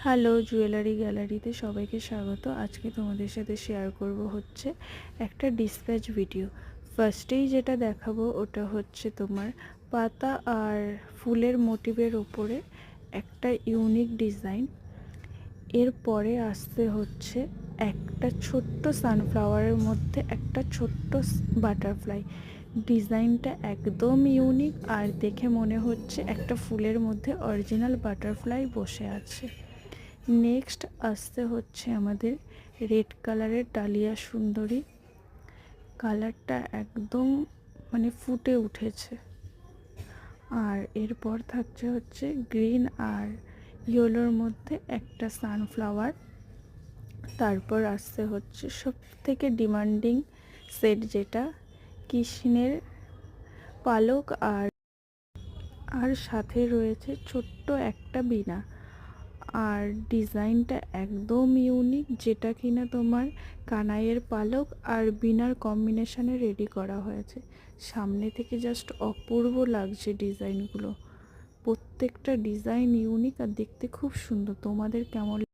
Hello, jewellery গ্যালারিতে সবাইকে স্বাগত। আজকে তোমাদের সাথে শেয়ার করব হচ্ছে একটা ডিসপ্যাচ ভিডিও। ফার্স্টেই যেটা দেখাবো ওটা হচ্ছে তোমার পাতা আর ফুলের মোটিভের ওপরে একটা ইউনিক ডিজাইন। এরপরে আসতে হচ্ছে একটা ছোট্ট সানফ্লাওয়ারের মধ্যে একটা ছোট্ট বাটারফ্লাই। ডিজাইনটা একদম ইউনিক আর দেখে মনে হচ্ছে একটা ফুলের মধ্যে অরিজিনাল বাটারফ্লাই বসে আছে। নেক্সট আসতে হচ্ছে আমাদের রেড কালারের ডালিয়া সুন্দরী। কালারটা একদম ফুটে উঠেছে। আর এরপর থাকছে হচ্ছে গ্রিন আর ইয়েলোর মধ্যে একটা সানফ্লাওয়ার। তারপর আসতে হচ্ছে সব থেকে ডিমান্ডিং সেট, যেটা কৃষ্ণের পালক আর আর সাথে রয়েছে ছোট্ট একটা বীণা। আর ডিজাইনটা একদম ইউনিক, যেটা কিনা তোমার কানাইয়ের পালক আর বীণার কম্বিনেশনে রেডি করা হয়েছে। সামনে থেকে জাস্ট অপূর্ব লাগছে ডিজাইনগুলো। প্রত্যেকটা ডিজাইন ইউনিক আর দেখতে খুব সুন্দর। তোমাদের কেমন